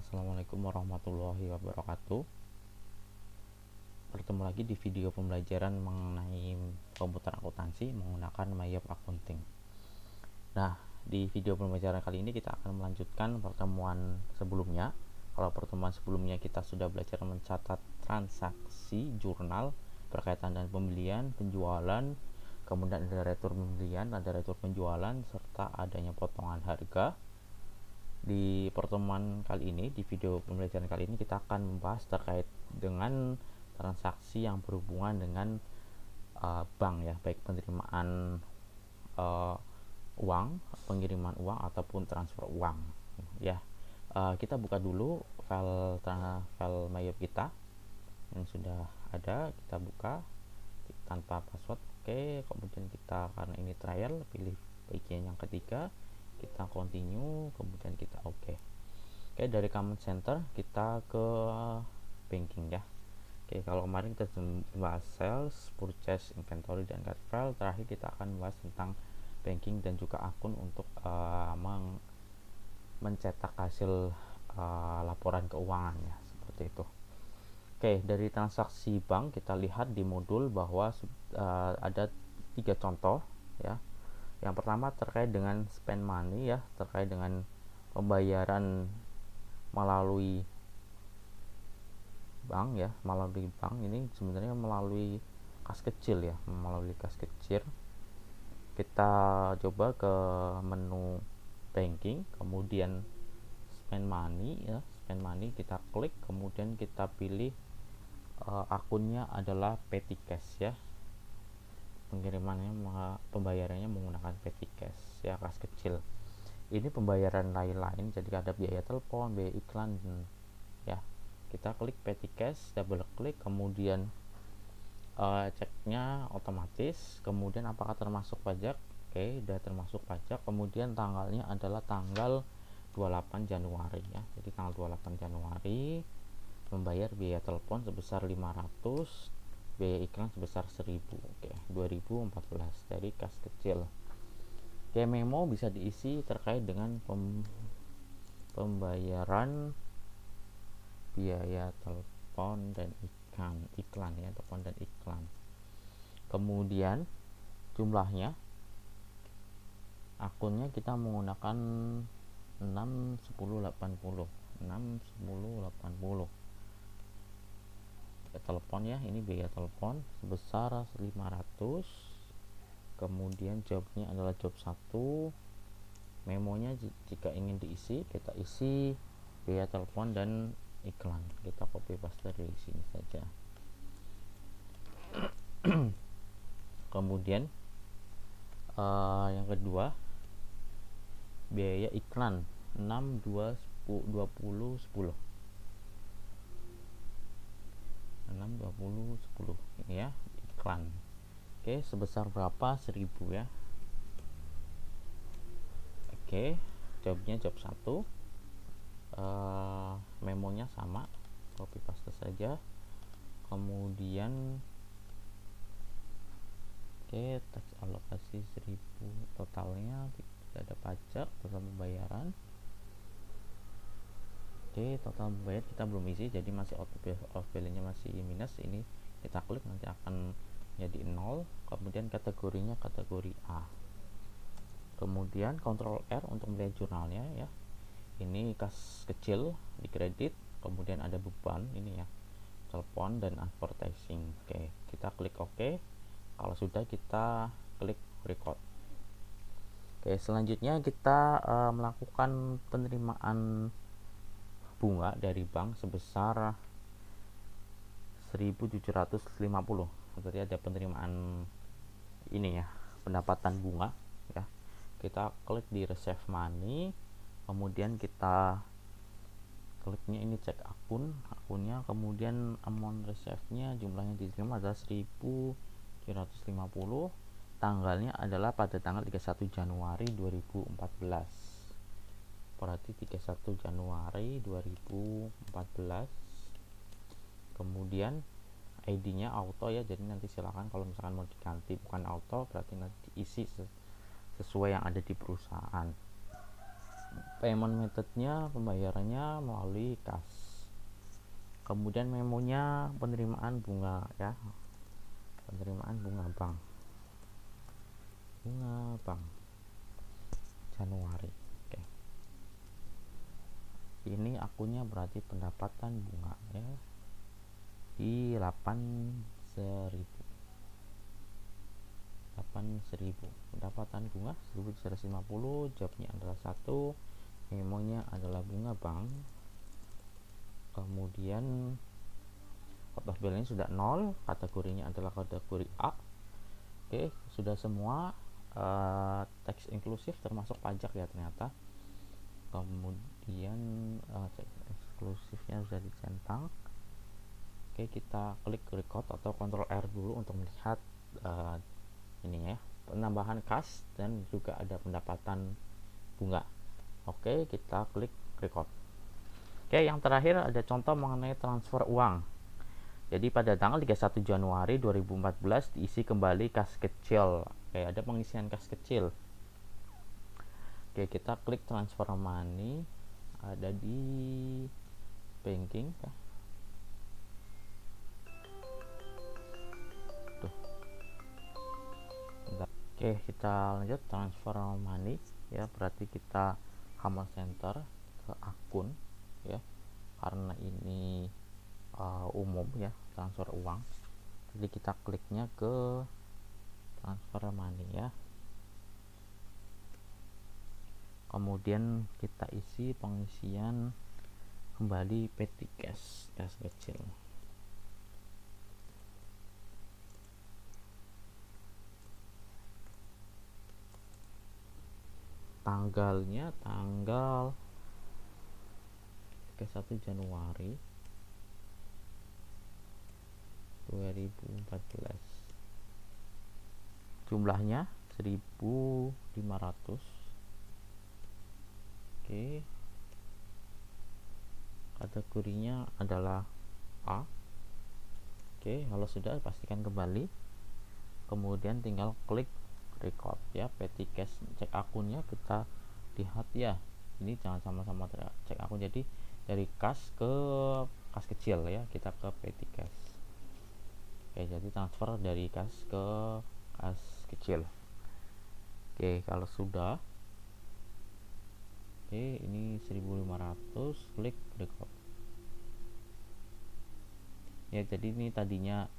Assalamualaikum warahmatullahi wabarakatuh. Bertemu lagi di video pembelajaran mengenai komputer akuntansi menggunakan MyYob Accounting. Nah, di video pembelajaran kali ini kita akan melanjutkan pertemuan sebelumnya. Kalau pertemuan sebelumnya kita sudah belajar mencatat transaksi jurnal berkaitan dengan pembelian, penjualan, kemudian ada retur pembelian, ada retur penjualan, serta adanya potongan harga. Di pertemuan kali ini, di video pembelajaran kali ini kita akan membahas terkait dengan transaksi yang berhubungan dengan bank ya, baik penerimaan uang, pengiriman uang ataupun transfer uang ya. Kita buka dulu file MyYob kita yang sudah ada, kita buka tanpa password. Oke, kemudian kita, karena ini trial, pilih bagian yang ketiga, kita continue, kemudian kita oke. Dari command center kita ke banking ya. Kalau kemarin kita membahas sales, purchase, inventory, dan card file, terakhir kita akan membahas tentang banking dan juga akun untuk mencetak hasil laporan keuangan ya, seperti itu. Dari transaksi bank kita lihat di modul bahwa ada 3 contoh ya. Yang pertama terkait dengan spend money ya, terkait dengan pembayaran melalui bank ya, melalui bank ini sebenarnya melalui kas kecil ya, melalui kas kecil. Kita coba ke menu banking, kemudian spend money ya, spend money kita klik, kemudian kita pilih akunnya adalah petty cash ya. Pengirimannya, pembayarannya menggunakan petty cash ya, kas kecil. Ini pembayaran lain-lain, jadi ada biaya telepon, biaya iklan ya. Kita klik petty cash, double klik, kemudian ceknya otomatis, kemudian apakah termasuk pajak. Sudah termasuk pajak. Kemudian tanggalnya adalah tanggal 28 Januari ya, jadi tanggal 28 Januari membayar biaya telepon sebesar 500, biaya iklan sebesar 1000. 2014 dari kas kecil. Memo bisa diisi terkait dengan pembayaran biaya telepon dan iklan ya, telepon dan iklan. Kemudian jumlahnya, akunnya kita menggunakan 61080 telepon ya, ini biaya telepon sebesar 500. Kemudian jobnya adalah job 1. Memonya jika ingin diisi, kita isi biaya telepon dan iklan, kita copy paste dari sini saja. Kemudian yang kedua, biaya iklan 62010 ini ya, iklan. Sebesar berapa? 1000 ya. Jobnya job 1. Memonya sama, copy paste saja. Kemudian tax alokasi 1000, totalnya tidak ada pajak, total pembayaran. Total pembayaran kita belum isi, jadi masih out of balance-nya masih minus. Ini kita klik, nanti akan jadi 0. Kemudian kategorinya kategori A. Kemudian Ctrl R untuk melihat jurnalnya ya. Ini kas kecil di kredit, kemudian ada beban ini ya, telepon dan advertising. Kita klik OK. Kalau sudah, kita klik record. Selanjutnya kita melakukan penerimaan bunga dari bank sebesar 1750. Berarti ada penerimaan ini ya, pendapatan bunga ya. Kita klik di receive money, kemudian kita kliknya ini cek akunnya, kemudian amount receive-nya, jumlahnya diterima adalah 1750. Tanggalnya adalah pada tanggal 31 Januari 2014. Berarti 31 Januari 2014. Kemudian ID-nya auto ya, jadi nanti silakan kalau misalkan mau diganti bukan auto, berarti nanti diisi sesuai yang ada di perusahaan. Payment methodnya, pembayarannya melalui kas. Kemudian memonya penerimaan bunga ya, penerimaan bunga bank Januari. Oke, ini akunnya berarti pendapatan bunga ya di 8.000 pendapatan bunga 1.750. Jobnya adalah 1, memonya adalah bunga bank. Kemudian out of balance sudah 0, kategorinya adalah kategori A. Oke, sudah semua. Teks inklusif termasuk pajak ya ternyata. Kemudian teks eksklusifnya sudah dicentang. Oke, kita klik record atau Ctrl R dulu untuk melihat ininya ya, penambahan kas dan juga ada pendapatan bunga. Oke, kita klik record. Oke, yang terakhir ada contoh mengenai transfer uang. Jadi pada tanggal 31 Januari 2014 diisi kembali kas kecil. Oke, ada pengisian kas kecil. Oke, kita klik transfer money, ada di banking ya. Tuh. Oke, kita lanjut transfer money ya, berarti kita command center ke akun ya, karena ini umum ya, transfer uang. Jadi kita kliknya ke transfer money ya. Kemudian kita isi pengisian kembali petty cash, kas kecil. Tanggalnya tanggal 1 Januari 2014. Jumlahnya 1.500. Oke, kategorinya adalah A. Oke, kalau sudah pastikan kembali, kemudian tinggal klik record ya, petty cash. Cek akunnya, kita lihat ya, ini jangan sama-sama cek akun. Jadi dari kas ke kas kecil ya, kita ke petty cash. Oke, jadi transfer dari kas ke kas kecil. Oke, kalau sudah, oke, ini 1.500, klik record ya. Jadi ini tadinya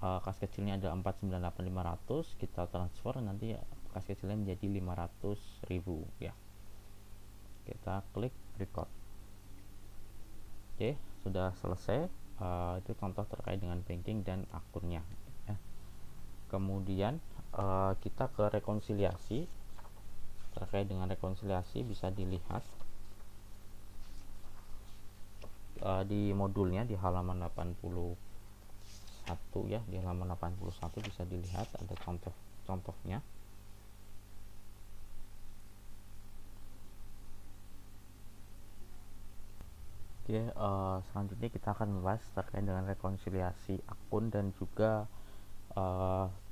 kas kecilnya ada 498.500, kita transfer nanti kas kecilnya menjadi 500.000 ya. Kita klik record. Oke, sudah selesai. Itu contoh terkait dengan banking dan akunnya ya. Kemudian kita ke rekonsiliasi. Terkait dengan rekonsiliasi bisa dilihat di modulnya di halaman 81 ya, di halaman 81 bisa dilihat ada contohnya. Oke, selanjutnya kita akan membahas terkait dengan rekonsiliasi akun dan juga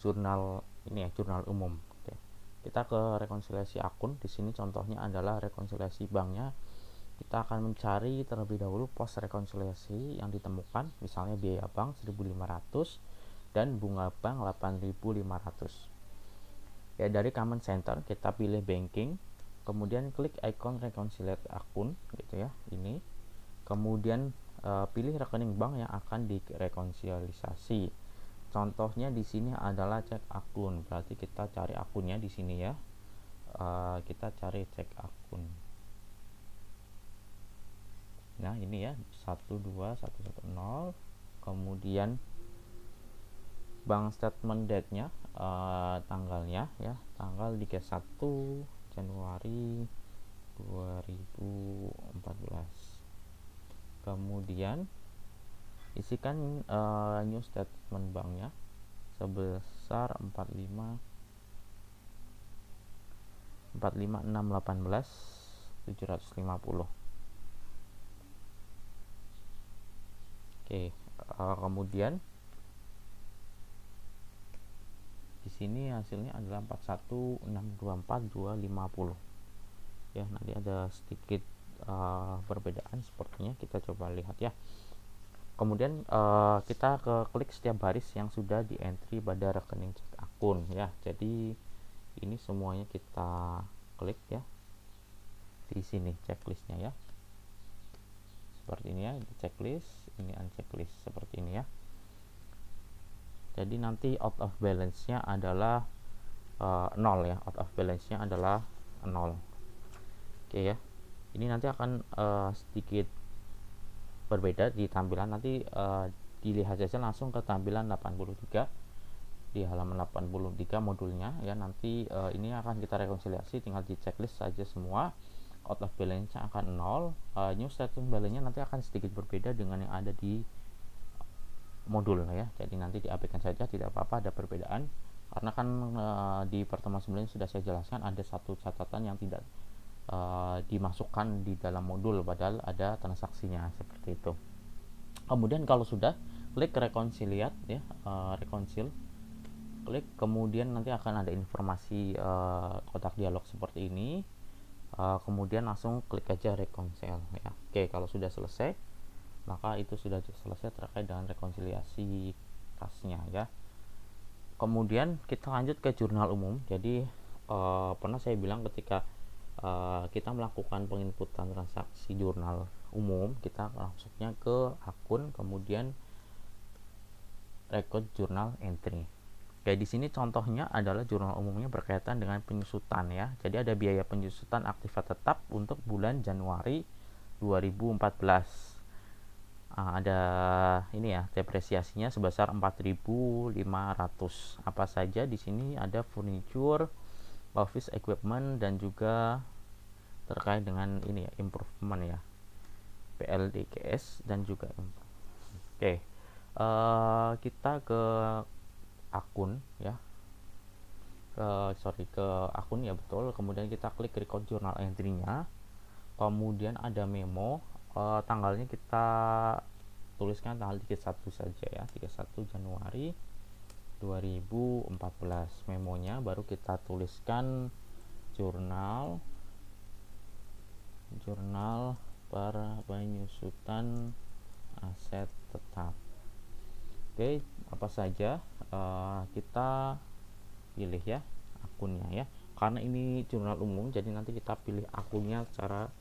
jurnal ini ya, jurnal umum. Oke. Kita ke rekonsiliasi akun. Di sini contohnya adalah rekonsiliasi banknya. Kita akan mencari terlebih dahulu pos rekonsiliasi yang ditemukan, misalnya biaya bank 1.500 dan bunga bank 8.500. Ya, dari command center kita pilih banking, kemudian klik icon rekonsiliasi akun gitu ya, ini. Kemudian pilih rekening bank yang akan direkonsiliasi. Contohnya di sini adalah cek akun, berarti kita cari akunnya di sini ya. Kita cari cek akun. Nah, ini ya 12110. Kemudian bank statement date-nya, tanggalnya ya, tanggal 31 Januari 2014. Kemudian isikan new statement banknya sebesar 45.618.750. Oke, kemudian di sini hasilnya adalah 41.624.250. ya. Nanti ada sedikit perbedaan sepertinya, kita coba lihat ya. Kemudian kita klik setiap baris yang sudah di entry pada rekening cek akun ya. Jadi ini semuanya kita klik ya di sini checklistnya ya, seperti ini ya, di checklist ini, unchecklist seperti ini ya. Jadi nanti out of balance nya adalah 0 ya, out of balance nya adalah 0. Oke ya, ini nanti akan sedikit berbeda di tampilan. Nanti dilihat saja langsung ke tampilan 83 di halaman 83 modulnya ya. Nanti ini akan kita rekonsiliasi, tinggal di checklist saja semua. Out of balance nya akan 0. New statement balance nya nanti akan sedikit berbeda dengan yang ada di modul ya. Jadi nanti diabaikan saja, tidak apa-apa ada perbedaan, karena kan di pertemuan sebelumnya sudah saya jelaskan ada satu catatan yang tidak dimasukkan di dalam modul padahal ada transaksinya, seperti itu. Kemudian kalau sudah, klik reconciliate ya, reconcile, klik, kemudian nanti akan ada informasi kotak dialog seperti ini. Kemudian langsung klik aja reconcile ya. Oke, kalau sudah selesai, maka itu sudah selesai terkait dengan rekonsiliasi tasnya ya. Kemudian kita lanjut ke jurnal umum. Jadi pernah saya bilang ketika kita melakukan penginputan transaksi jurnal umum, kita masuknya ke akun, kemudian record jurnal entry. Kayak di sini contohnya adalah jurnal umumnya berkaitan dengan penyusutan ya. Jadi ada biaya penyusutan aktiva tetap untuk bulan Januari 2014. Ada ini ya, depresiasinya sebesar 4.500. Apa saja di sini? Ada furniture, office equipment, dan juga terkait dengan ini ya, improvement ya, PLDKS dan juga oke. Kita ke akun ya, ke akun ya, betul. Kemudian kita klik record journal entry-nya, kemudian ada memo, tanggalnya kita tuliskan tanggal 31 saja ya, 31 Januari 2014. Memonya baru kita tuliskan jurnal penyusutan aset tetap. Oke, apa saja kita pilih ya akunnya ya, karena ini jurnal umum jadi nanti kita pilih akunnya secara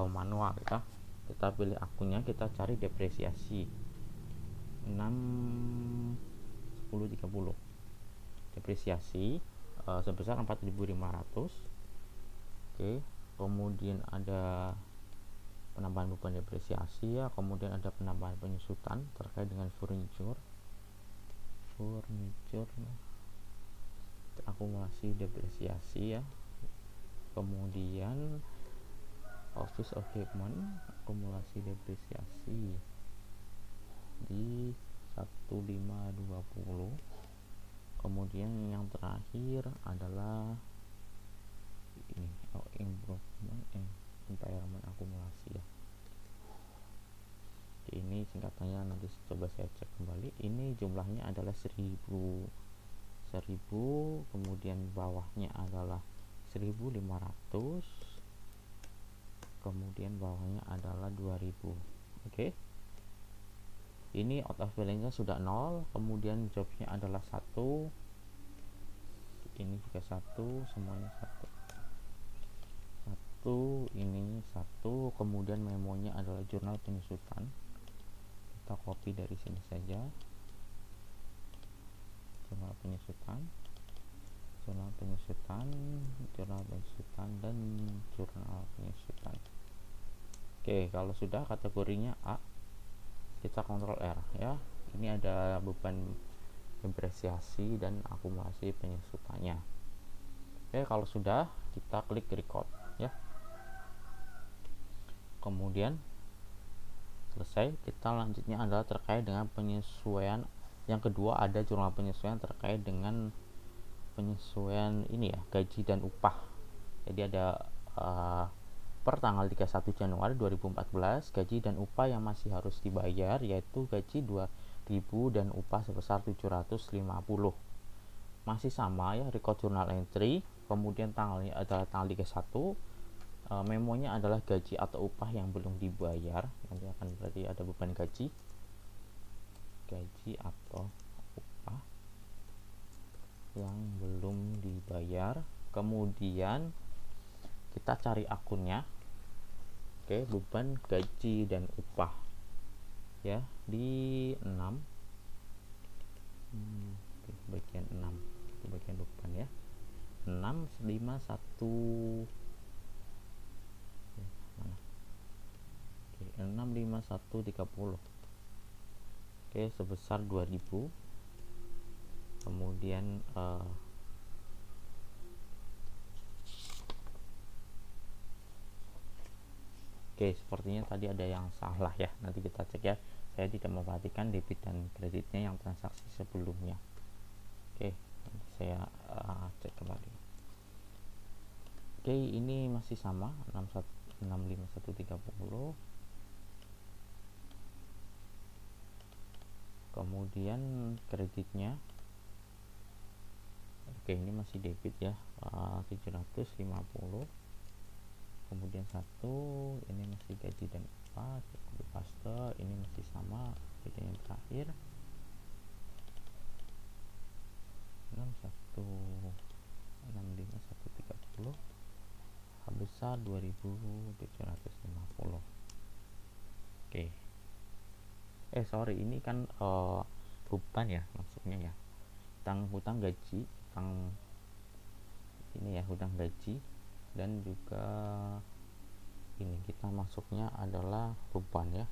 manual ya. Kita pilih akunnya, kita cari depresiasi 6.10.30 depresiasi sebesar 4.500. Oke, kemudian ada penambahan beban depresiasi ya, kemudian ada penambahan penyusutan terkait dengan furniture akumulasi depresiasi ya, kemudian office equipment akumulasi depresiasi di 1.520. kemudian yang terakhir adalah ini improvement impairment akumulasi ya. Ini singkatannya nanti coba saya cek kembali. Ini jumlahnya adalah 1000, kemudian bawahnya adalah 1.500, kemudian bawahnya adalah 2.000. Oke. Ini out of balance-nya sudah 0, kemudian jobnya adalah 1. Ini juga 1, semuanya 1. Ini 1, kemudian memonya adalah jurnal penyusutan. Kita copy dari sini saja, jurnal penyusutan, dan jurnal penyusutan. Oke, kalau sudah kategorinya A, kita Ctrl R ya. Ini ada beban depresiasi dan akumulasi penyusutannya. Oke, kalau sudah, kita klik record ya. Kemudian selesai, kita lanjutnya adalah terkait dengan penyesuaian. Yang kedua ada jurnal penyesuaian terkait dengan penyesuaian ini ya, gaji dan upah. Jadi ada per tanggal 31 Januari 2014 gaji dan upah yang masih harus dibayar yaitu gaji 2.000 dan upah sebesar 750. Masih sama ya, record journal entry, kemudian tanggalnya adalah tanggal 31, memonya adalah gaji atau upah yang belum dibayar, nanti akan berarti ada beban gaji atau upah yang belum dibayar. Kemudian kita cari akunnya. Oke, beban gaji dan upah ya di 6. Bagian 6 itu bagian beban ya. 651 mana? Oke, 65130. Oke, sebesar 2000. Kemudian oke, sepertinya tadi ada yang salah ya. Nanti kita cek ya. Saya tidak memperhatikan debit dan kreditnya yang transaksi sebelumnya. Oke, nanti saya cek kembali. Oke, ini masih sama 65130. Kemudian kreditnya, oke, ini masih debit ya, 750. Kemudian satu, ini masih gaji dan upah, copy paste, ini masih sama, beda yang terakhir 65130, besar 2750. Oke, sorry, ini kan beban ya maksudnya ya, hutang gaji, ini ya, hutang gaji, dan juga ini kita masuknya adalah beban ya,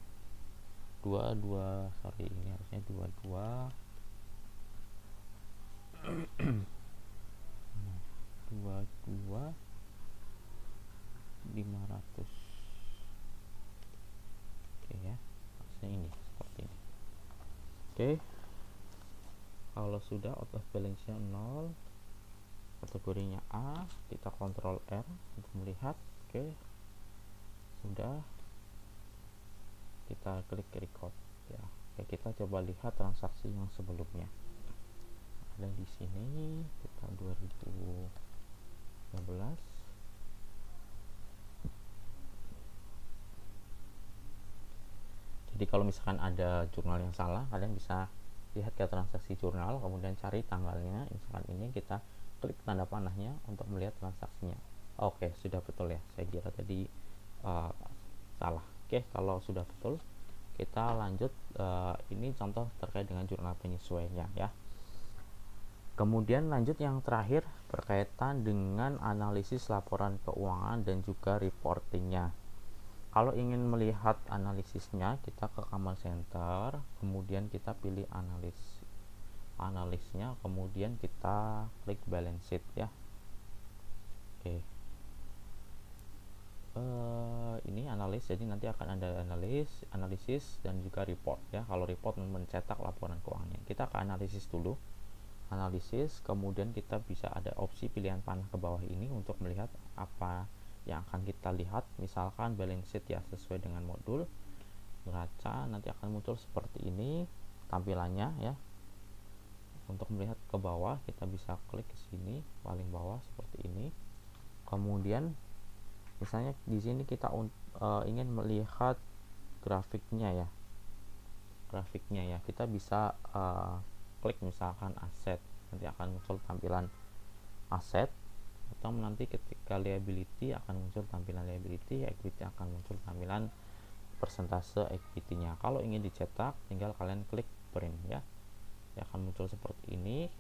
22, sorry, ini harusnya 22 500. Oke ya, harusnya ini seperti ini. Oke, kalau sudah out of balance-nya 0, kategorinya A, kita kontrol R untuk melihat. Oke, sudah, kita klik record ya. Oke, kita coba lihat transaksi yang sebelumnya. Ada di sini kita 2015. Jadi kalau misalkan ada jurnal yang salah, kalian bisa lihat ke transaksi jurnal, kemudian cari tanggalnya. Misalkan ini, kita klik tanda panahnya untuk melihat transaksinya. Oke, sudah betul ya, saya kira tadi salah. Oke, kalau sudah betul, kita lanjut. Ini contoh terkait dengan jurnal penyesuaiannya ya. Kemudian lanjut yang terakhir berkaitan dengan analisis laporan keuangan dan juga reportingnya. Kalau ingin melihat analisisnya, kita ke Command Center, kemudian kita pilih analisnya, kemudian kita klik balance sheet ya. Oke, ini analis, jadi nanti akan ada analisis dan juga report ya. Kalau report mencetak laporan keuangannya, kita ke analisis dulu. Analisis, kemudian kita bisa ada opsi pilihan panah ke bawah ini untuk melihat apa yang akan kita lihat. Misalkan balance sheet ya, sesuai dengan modul neraca, nanti akan muncul seperti ini tampilannya ya. Untuk melihat ke bawah, kita bisa klik ke sini paling bawah seperti ini. Kemudian misalnya di sini kita ingin melihat grafiknya ya, kita bisa klik misalkan aset, nanti akan muncul tampilan aset, atau nanti ketika liability akan muncul tampilan liability, equity akan muncul tampilan persentase equity-nya. Kalau ingin dicetak, tinggal kalian klik print ya, akan muncul seperti ini.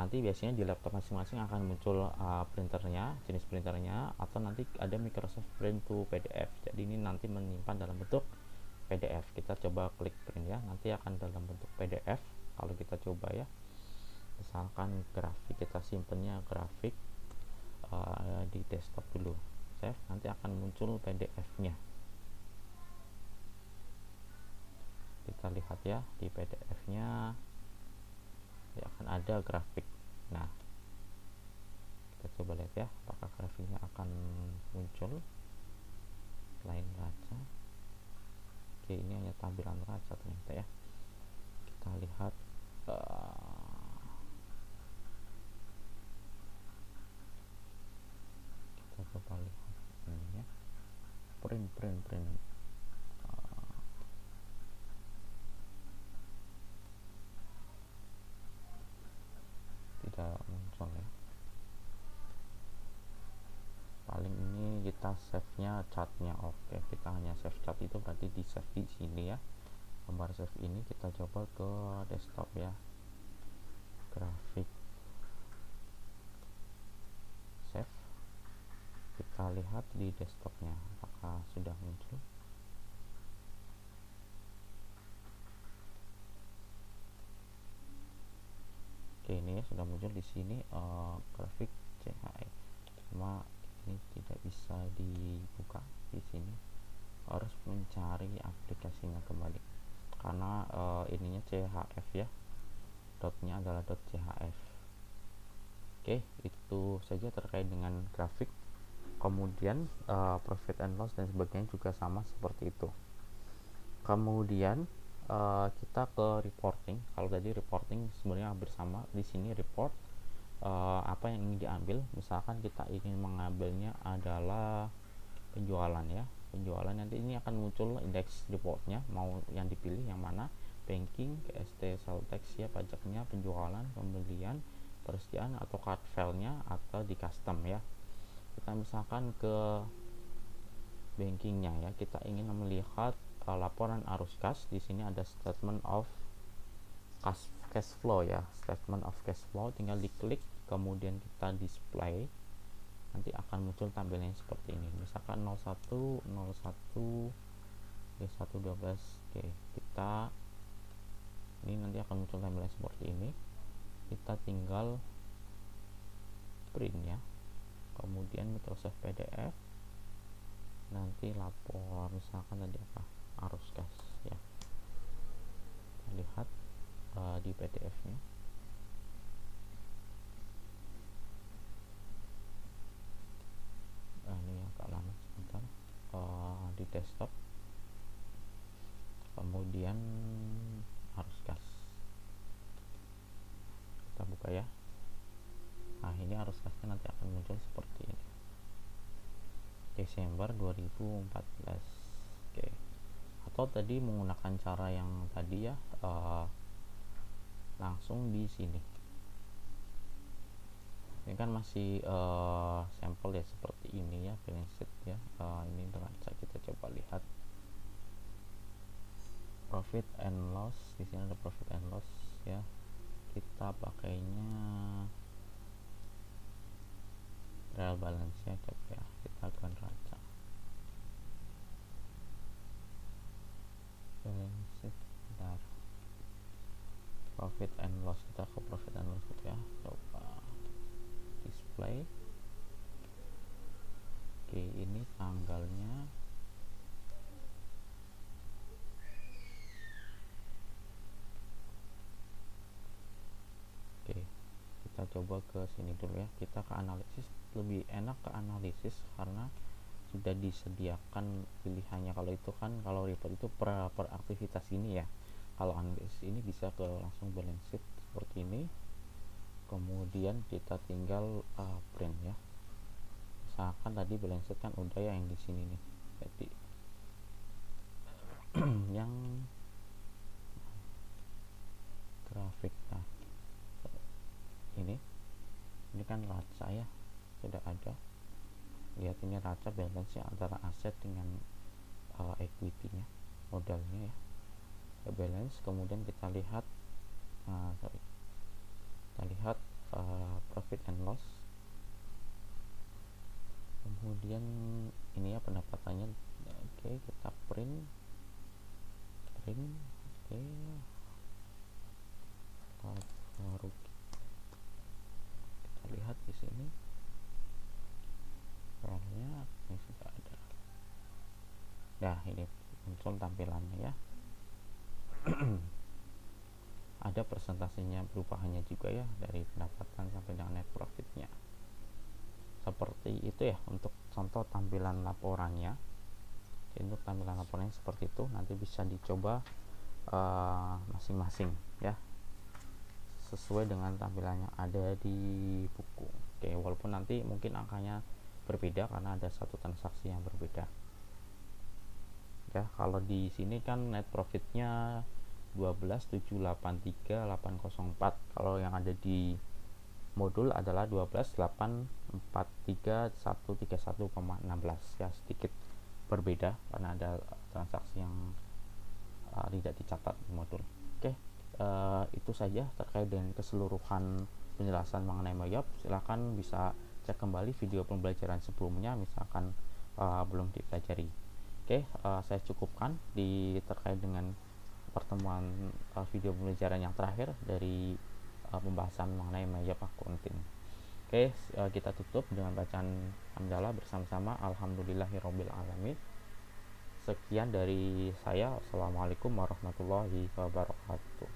Nanti biasanya di laptop masing-masing akan muncul printernya, jenis printernya, atau nanti ada Microsoft Print to PDF. Jadi ini nanti menyimpan dalam bentuk PDF. Kita coba klik print ya, nanti akan dalam bentuk PDF. Kalau kita coba ya, misalkan grafik, kita simpennya grafik di desktop dulu, save, nanti akan muncul PDF-nya. Kita lihat ya, di PDF-nya ya akan ada grafik. Nah, kita coba lihat ya, apakah grafiknya akan muncul selain neraca. Oke, ini hanya tampilan neraca ternyata ya. Kita lihat kita coba lihat ini ya. print tidak muncul ya. Paling ini kita save nya chartnya. Oke, kita hanya save chart, itu berarti di save di sini ya. Gambar save ini kita coba ke desktop ya, grafik, save, kita lihat di desktopnya apakah sudah muncul. Oke, ini ya sudah muncul di sini grafik CHF, cuma ini tidak bisa dibuka di sini, harus mencari aplikasinya kembali karena ininya CHF ya, dotnya adalah .chf. Oke, itu saja terkait dengan grafik. Kemudian profit and loss dan sebagainya juga sama seperti itu. Kemudian kita ke reporting. Kalau tadi reporting sebenarnya hampir sama, di sini report apa yang ingin diambil. Misalkan kita ingin mengambilnya adalah penjualan ya, penjualan, nanti ini akan muncul indeks reportnya, mau yang dipilih yang mana, banking, KST, sales tax ya, pajaknya, penjualan, pembelian, persediaan, atau card filenya, atau di custom ya. Kita misalkan ke bankingnya ya, kita ingin melihat laporan arus kas. Di sini ada statement of cash flow ya, statement of cash flow, tinggal diklik kemudian kita display, nanti akan muncul tampilannya seperti ini. Misalkan 01 D112. Oke, kita ini nanti akan muncul tampilan seperti ini. Kita tinggal print ya, kemudian Microsoft PDF, nanti lapor misalkan tadi apa, arus kas ya, kita lihat di PDF nya. Ini agak lama sebentar, di desktop, kemudian arus kas kita buka ya. Nah, ini arus kasnya nanti akan muncul seperti ini, Desember 2014. Oke, atau tadi menggunakan cara yang tadi ya, langsung di sini. Ini kan masih sampel ya, seperti ini ya, balance sheet ya. Ini dengan kita coba lihat profit and loss. Di sini ada profit and loss ya, kita pakainya real balance nya, coba ya, kita akan raca balance sheet. Bentar, profit and loss, kita ke profit and loss gitu ya, coba display. Oke, ini tanggalnya. Oke, kita coba ke sini dulu ya, kita ke analisis. Lebih enak ke analisis karena sudah disediakan pilihannya. Kalau itu kan, kalau report itu per aktivitas ini ya, kalau analisis ini bisa ke langsung balance sheet seperti ini, kemudian kita tinggal print ya. Misalkan tadi balance sheet kan udah ya, yang di sini nih, jadi yang grafik. Nah, ini kan raca ya, sudah ada. Lihat ini raca balance nya antara aset dengan equity nya, modalnya ya, balance. Kemudian kita lihat profit and loss, kemudian ini ya pendapatannya. Oke, kita print. Oke, baru kita lihat di sini filenya ini sudah ada. Nah, ini muncul tampilannya ya. Ada presentasinya, perubahannya juga ya, dari pendapatan sampai dengan net profitnya. Seperti itu ya untuk contoh tampilan laporannya. Jadi untuk tampilan laporannya seperti itu, nanti bisa dicoba masing-masing ya, sesuai dengan tampilan yang ada di buku. Oke, walaupun nanti mungkin angkanya berbeda karena ada satu transaksi yang berbeda. ya. Kalau di sini kan net profitnya 12.783.804. Kalau yang ada di modul adalah 12.843.131,16 ya, sedikit berbeda karena ada transaksi yang tidak dicatat di modul. Oke, itu saja terkait dengan keseluruhan penjelasan mengenai Mayop. Silahkan bisa cek kembali video pembelajaran sebelumnya misalkan belum dipelajari. Oke, saya cukupkan terkait dengan pertemuan video pembelajaran yang terakhir dari pembahasan mengenai Mayop Accounting. Oke, kita tutup dengan bacaan hamdalah bersama-sama. Alhamdulillahirabbil alamin. Sekian dari saya. Assalamualaikum warahmatullahi wabarakatuh.